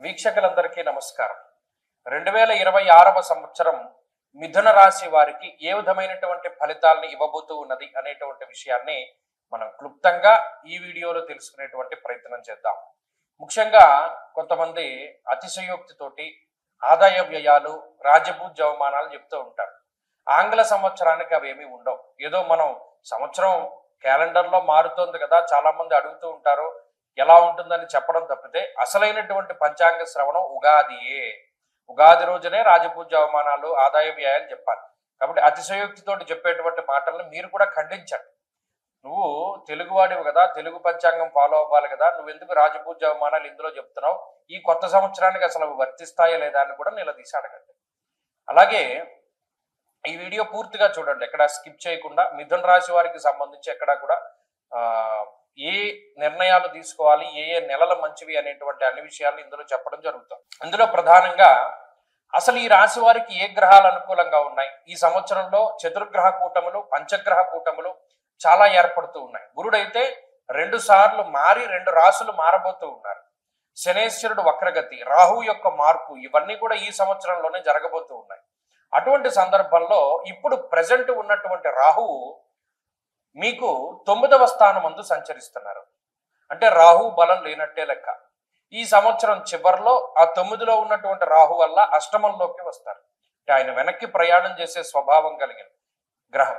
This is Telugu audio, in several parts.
వీక్షకులందరికీ నమస్కారం. 2026వ సంవత్సరం మిథున రాశి వారికి ఏ విధమైనటువంటి ఫలితాలను ఇవ్వబోతూ ఉన్నది అనేటువంటి విషయాన్ని మనం క్లుప్తంగా ఈ వీడియోలో తెలుసుకునేటువంటి ప్రయత్నం చేద్దాం. ముఖ్యంగా కొంతమంది అతిశయోక్తితోటి ఆదాయ వ్యయాలు, రాజపూజ్య అవమానాలు చెప్తూ ఉంటారు. ఆంగ్ల సంవత్సరానికి అవేమీ ఉండవు. ఏదో మనం సంవత్సరం క్యాలెండర్లో మారుతోంది కదా, చాలా మంది అడుగుతూ ఉంటారు ఎలా ఉంటుందని చెప్పడం తప్పితే అసలైనటువంటి పంచాంగ శ్రవణం ఉగాదియే. ఉగాది రోజునే రాజపూజ్య అవమానాలు, ఆదాయ వ్యయాలు చెప్పాలి. కాబట్టి అతిశయోక్తితోటి చెప్పేటువంటి మాటలను మీరు కూడా ఖండించండి. నువ్వు తెలుగువాడివి కదా, తెలుగు పంచాంగం ఫాలో అవ్వాలి కదా, నువ్వెందుకు రాజపూజ్య అవమానాలు ఇందులో చెప్తున్నావు, ఈ కొత్త సంవత్సరానికి అసలు వర్తిస్తాయా లేదా అని కూడా నిలదీసి అడగండి. అలాగే ఈ వీడియో పూర్తిగా చూడండి, ఎక్కడ స్కిప్ చేయకుండా. మిథున రాశి వారికి సంబంధించి ఎక్కడ కూడా ఏ నిర్ణయాలు తీసుకోవాలి, ఏ ఏ నెలలు మంచివి అనేటువంటి అన్ని విషయాలు ఇందులో చెప్పడం జరుగుతుంది. ఇందులో ప్రధానంగా అసలు ఈ రాశి వారికి ఏ గ్రహాలు అనుకూలంగా ఉన్నాయి, ఈ సంవత్సరంలో చతుర్గ్రహ కూటములు, పంచగ్రహ కూటములు చాలా ఏర్పడుతూ ఉన్నాయి. గురుడైతే 2 సార్లు మారి 2 రాశులు మారబోతూ ఉన్నారు. శనేశ్వరుడు వక్రగతి, రాహు యొక్క మార్పు, ఇవన్నీ కూడా ఈ సంవత్సరంలోనే జరగబోతూ ఉన్నాయి. అటువంటి సందర్భంలో ఇప్పుడు ప్రజెంట్ ఉన్నటువంటి రాహువు మీకు 9వ స్థానం మందు సంచరిస్తున్నారు. అంటే రాహు బలం లేనట్టే లెక్క. ఈ సంవత్సరం చివరిలో ఆ 9లో ఉన్నటువంటి రాహు వల్ల అష్టమంలోకి వస్తారు. అంటే ఆయన వెనక్కి ప్రయాణం చేసే స్వభావం కలిగిన గ్రహం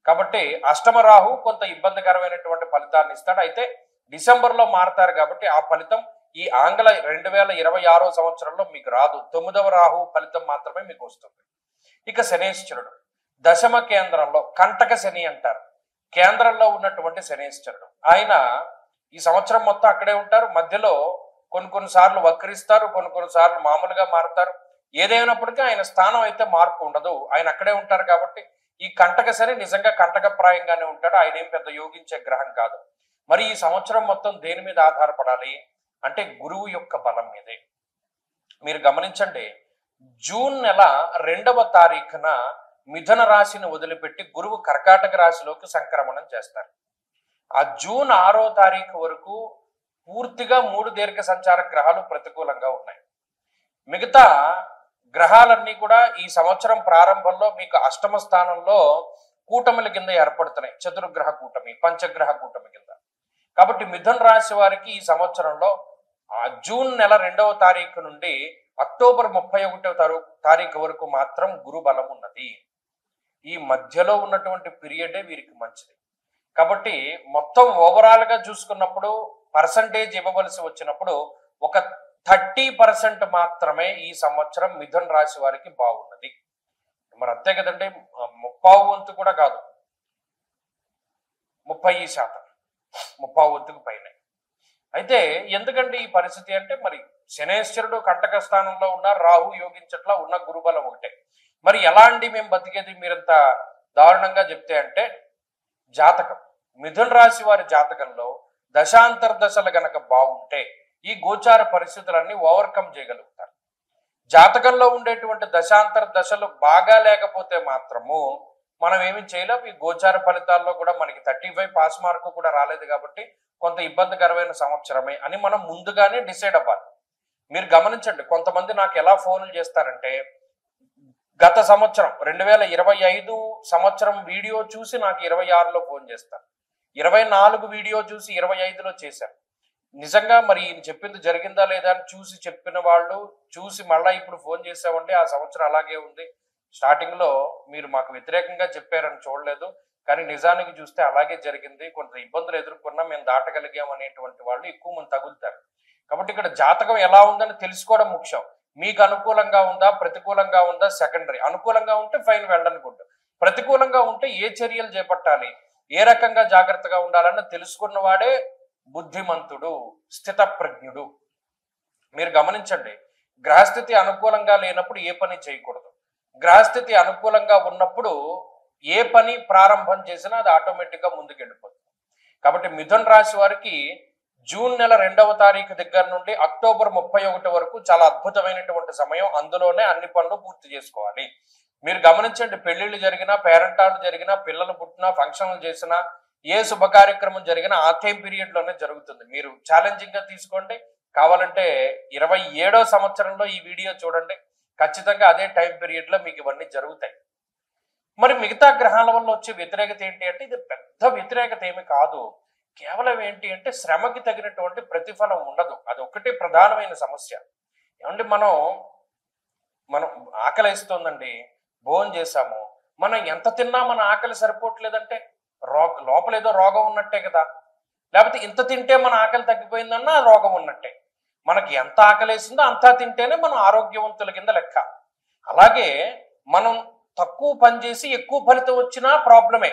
కాబట్టి అష్టమ రాహు కొంత ఇబ్బందికరమైనటువంటి ఫలితాన్ని ఇస్తాడు. అయితే డిసెంబర్లో మారతారు కాబట్టి ఆ ఫలితం ఈ ఆంగ్ల 2026వ సంవత్సరంలో మీకు రాదు. 9వ రాహు ఫలితం మాత్రమే మీకు వస్తుంది. ఇక శనేశ్వరుడు దశమ కేంద్రంలో, కంటక శని అంటారు, కేంద్రంలో ఉన్నటువంటి శనేశ్వరుడు ఆయన ఈ సంవత్సరం మొత్తం అక్కడే ఉంటారు. మధ్యలో కొన్ని సార్లు వక్రిస్తారు, కొన్ని సార్లు మామూలుగా మారుతారు. ఏదైనప్పటికీ ఆయన స్థానం అయితే మార్పు ఉండదు, ఆయన అక్కడే ఉంటారు. కాబట్టి ఈ కంటక శని నిజంగా కంటకప్రాయంగానే ఉంటాడు, ఆయన ఏం పెద్ద యోగించే గ్రహం కాదు. మరి ఈ సంవత్సరం మొత్తం దేని మీద ఆధారపడాలి అంటే గురువు యొక్క బలం మీదే. మీరు గమనించండి, జూన్ నెల 2వ తారీఖున మిథున రాశిని వదిలిపెట్టి గురువు కర్కాటక రాశిలోకి సంక్రమణం చేస్తారు. ఆ జూన్ 6వ తారీఖు వరకు పూర్తిగా 3 దీర్ఘ సంచార గ్రహాలు ప్రతికూలంగా ఉన్నాయి. మిగతా గ్రహాలన్నీ కూడా ఈ సంవత్సరం ప్రారంభంలో మీకు అష్టమ స్థానంలో కూటమిల కింద ఏర్పడుతున్నాయి. చతుర్గ్రహ కూటమి, పంచగ్రహ కూటమి కింద. కాబట్టి మిథున రాశి వారికి ఈ సంవత్సరంలో జూన్ నెల 2వ తారీఖు నుండి అక్టోబర్ 31వ తారీఖు వరకు మాత్రం గురు బలం ఉన్నది. ఈ మధ్యలో ఉన్నటువంటి పీరియడే వీరికి మంచిది. కాబట్టి మొత్తం ఓవరాల్ గా చూసుకున్నప్పుడు పర్సంటేజ్ ఇవ్వవలసి వచ్చినప్పుడు ఒక 30% మాత్రమే ఈ సంవత్సరం మిథున రాశి వారికి బాగున్నది. మరి అంతే కదండి, 30 వంతు కూడా కాదు, 30%, 30 వంతుకు పైన. అయితే ఎందుకంటే ఈ పరిస్థితి అంటే మరి శనేశ్వరుడు కంటక స్థానంలో ఉన్న, రాహు యోగించట్లా ఉన్న, గురుబలం ఒకటే. మరి ఎలా అండి మేము బతికేది మీరంత దారుణంగా చెప్తే అంటే జాతకం, మిథున రాశి వారి జాతకంలో దశాంతర్దశలు గనక బాగుంటే ఈ గోచార పరిస్థితులన్నీ ఓవర్కమ్ చేయగలుగుతారు. జాతకంలో ఉండేటువంటి దశాంతర్దశలు బాగా లేకపోతే మాత్రము మనం ఏమి చేయలేం. ఈ గోచార ఫలితాల్లో కూడా మనకి 35 పాస్ మార్కు కూడా రాలేదు కాబట్టి కొంత ఇబ్బందికరమైన సంవత్సరమే అని మనం ముందుగానే డిసైడ్ అవ్వాలి. మీరు గమనించండి, కొంతమంది నాకు ఎలా ఫోన్లు చేస్తారంటే గత సంవత్సరం 2025 సంవత్సరం వీడియో చూసి నాకు 26లో ఫోన్ చేస్తారు, 24 వీడియో చూసి 25లో చేశారు. నిజంగా మరి ఈయన చెప్పింది జరిగిందా లేదా అని చూసి చెప్పిన వాళ్ళు చూసి మళ్ళీ ఇప్పుడు ఫోన్ చేసామంటే ఆ సంవత్సరం అలాగే ఉంది, స్టార్టింగ్ లో మీరు మాకు వ్యతిరేకంగా చెప్పారని చూడలేదు, కానీ నిజానికి చూస్తే అలాగే జరిగింది, కొంత ఇబ్బందులు ఎదుర్కొన్నా మేము దాటగలిగాం అనేటువంటి వాళ్ళు ఎక్కువ మంది తగులుతారు. కాబట్టి ఇక్కడ జాతకం ఎలా ఉందని తెలుసుకోవడం ముఖ్యం. మీకు అనుకూలంగా ఉందా, ప్రతికూలంగా ఉందా సెకండరీ. అనుకూలంగా ఉంటే ఫైన్ వెళ్ళని గుడ్, ప్రతికూలంగా ఉంటే ఏ చర్యలు చేపట్టాలి, ఏ రకంగా జాగ్రత్తగా ఉండాలని తెలుసుకున్న వాడే బుద్ధిమంతుడు, స్థితప్రజ్ఞుడు. మీరు గమనించండి, గ్రహస్థితి అనుకూలంగా లేనప్పుడు ఏ పని చేయకూడదు, గ్రహస్థితి అనుకూలంగా ఉన్నప్పుడు ఏ పని ప్రారంభం చేసినా అది ఆటోమేటిక్గా ముందుకు వెళ్ళిపోతుంది. కాబట్టి మిథున రాశి వారికి జూన్ నెల 2వ తారీఖు దగ్గర నుండి అక్టోబర్ 31 వరకు చాలా అద్భుతమైనటువంటి సమయం. అందులోనే అన్ని పనులు పూర్తి చేసుకోవాలి. మీరు గమనించండి, పెళ్లిళ్ళు జరిగినా, పేరెంటాలు జరిగినా, పిల్లలు పుట్టినా, ఫంక్షన్లు చేసినా, ఏ శుభ కార్యక్రమం జరిగినా ఆ టైం పీరియడ్ లోనే జరుగుతుంది. మీరు ఛాలెంజింగ్ గా తీసుకోండి, కావాలంటే 27వ సంవత్సరంలో ఈ వీడియో చూడండి, ఖచ్చితంగా అదే టైం పీరియడ్ లో మీకు ఇవన్నీ జరుగుతాయి. మరి మిగతా గ్రహాల వల్ల వచ్చే వ్యతిరేకత ఏంటి అంటే ఇది పెద్ద వ్యతిరేకత ఏమి కాదు, కేవలం ఏంటి అంటే శ్రమకి తగినటువంటి ప్రతిఫలం ఉండదు. అది ఒకటే ప్రధానమైన సమస్య. ఏమంటే మనం ఆకలి వేస్తుందండి, భోజనం చేసాము, మనం ఎంత తిన్నా మన ఆకలి సరిపోవట్లేదంటే లోపల ఏదో రోగం ఉన్నట్టే కదా. లేకపోతే ఇంత తింటే మన ఆకలి తగ్గిపోయిందన్నా రోగం ఉన్నట్టే. మనకి ఎంత ఆకలి వేసిందో అంతా తింటేనే మనం ఆరోగ్యవంతుల కింద లెక్క. అలాగే మనం తక్కువ పని చేసి ఎక్కువ ఫలితం వచ్చినా ప్రాబ్లమే.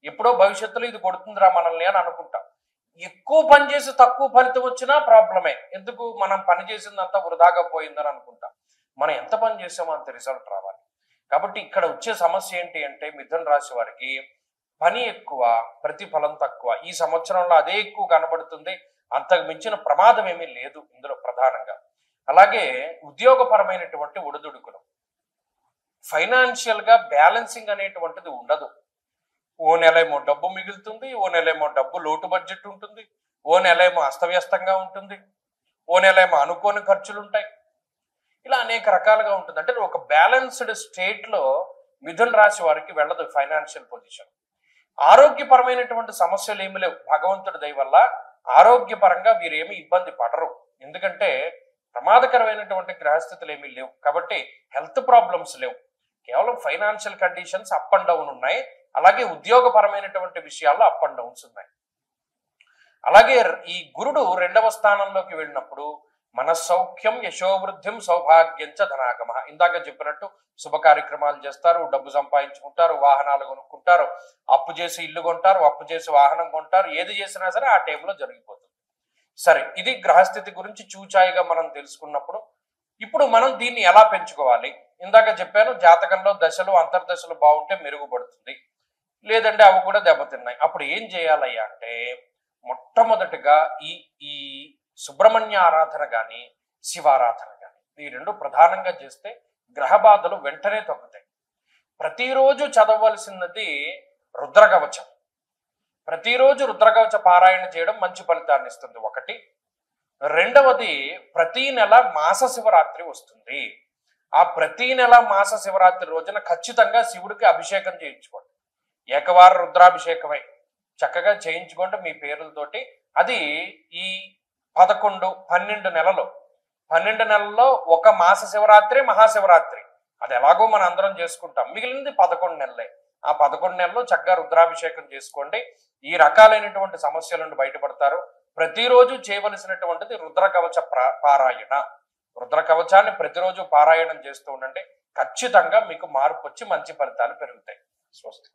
ఎప్పుడో భవిష్యత్తులో ఇది కొడుతుందిరా మనల్ని అని అనుకుంటాం. ఎక్కువ పని చేసి తక్కువ ఫలితం వచ్చినా ప్రాబ్లమే. ఎందుకు? మనం పని చేసిందంతా వృధాగా పోయిందని అనుకుంటాం. మనం ఎంత పని చేసామో అంత రిజల్ట్ రావాలి. కాబట్టి ఇక్కడ వచ్చే సమస్య ఏంటి అంటే మిథున రాశి వారికి పని ఎక్కువ, ప్రతిఫలం తక్కువ. ఈ సంవత్సరంలో అదే ఎక్కువ కనబడుతుంది, అంతకు మించిన ప్రమాదం ఏమీ లేదు ఇందులో ప్రధానంగా. అలాగే ఉద్యోగపరమైనటువంటి ఒడిదుడుకులు, ఫైనాన్షియల్ గా బ్యాలెన్సింగ్ అనేటువంటిది ఉండదు. ఓ నెలేమో డబ్బు మిగులుతుంది, ఓ నెలేమో డబ్బు లోటు బడ్జెట్ ఉంటుంది, ఓ నెలేమో అస్తవ్యస్తంగా ఉంటుంది, ఓ నెలేమో అనుకోని ఖర్చులు ఉంటాయి. ఇలా అనేక రకాలుగా ఉంటుంది. అంటే ఒక బ్యాలెన్స్డ్ స్టేట్ లో మిథున రాశి వారికి వెళ్ళదు ఫైనాన్షియల్ పొజిషన్. ఆరోగ్యపరమైనటువంటి సమస్యలు ఏమి లేవు, భగవంతుడి దయ వల్ల ఆరోగ్యపరంగా వీరేమి ఇబ్బంది పడరు. ఎందుకంటే ప్రమాదకరమైనటువంటి గ్రహస్థితులు ఏమీ లేవు కాబట్టి హెల్త్ ప్రాబ్లమ్స్ లేవు. కేవలం financial conditions up and down ఉన్నాయి. అలాగే ఉద్యోగపరమైనటువంటి విషయాల్లో అప్ అండ్ డౌన్స్ ఉన్నాయి. అలాగే ఈ గురుడు 2వ స్థానంలోకి వెళ్ళినప్పుడు మనస్సౌఖ్యం, యశోవృద్ధిం, సౌభాగ్యంచ ధనాగమ. ఇందాక చెప్పినట్టు శుభ కార్యక్రమాలు చేస్తారు, డబ్బు సంపాదించుకుంటారు, వాహనాలు కొనుక్కుంటారు, అప్పు చేసి ఇల్లు కొంటారు, అప్పు చేసి వాహనం కొంటారు. ఏది చేసినా సరే ఆ టైంలో జరిగిపోతుంది. సరే, ఇది గ్రహస్థితి గురించి చూచాయిగా మనం తెలుసుకున్నప్పుడు ఇప్పుడు మనం దీన్ని ఎలా పెంచుకోవాలి? ఇందాక చెప్పాను, జాతకంలో దశలు అంతర్దశలు బాగుంటే మెరుగుపడుతుంది, లేదంటే అవి కూడా దెబ్బతిన్నాయి. అప్పుడు ఏం చేయాలయ్యా అంటే మొట్టమొదటిగా ఈ సుబ్రహ్మణ్య ఆరాధన కానీ శివారాధన కానీ ఈ రెండు ప్రధానంగా చేస్తే గ్రహ బాధలు వెంటనే తగ్గుతాయి. ప్రతిరోజు చదవలసినది రుద్రకవచం. ప్రతిరోజు రుద్రకవచ పారాయణ చేయడం మంచి ఫలితాన్ని ఇస్తుంది ఒకటి. రెండవది, ప్రతి నెల మాస శివరాత్రి వస్తుంది. ఆ ప్రతి నెల మాస శివరాత్రి రోజున ఖచ్చితంగా శివుడికి అభిషేకం చేయించుకోండి. ఏకవార రుద్రాభిషేకమై చక్కగా చేయించుకోండి మీ పేర్లతోటి. అది ఈ 12 నెలల్లో ఒక మాస శివరాత్రి, మహాశివరాత్రి అది ఎలాగో మన అందరం చేసుకుంటాం. మిగిలినది 11 నెలలే. ఆ 11 నెలల్లో చక్కగా రుద్రాభిషేకం చేసుకోండి. ఈ రకాలైనటువంటి సమస్యల నుండి బయటపడతారు. ప్రతిరోజు చేయవలసినటువంటిది రుద్రకవచ పారాయణ. రుద్రకవచాన్ని ప్రతిరోజు పారాయణం చేస్తూ ఉండండి. ఖచ్చితంగా మీకు మార్పు వచ్చి మంచి ఫలితాలు పెరుగుతాయి. స్వస్తి.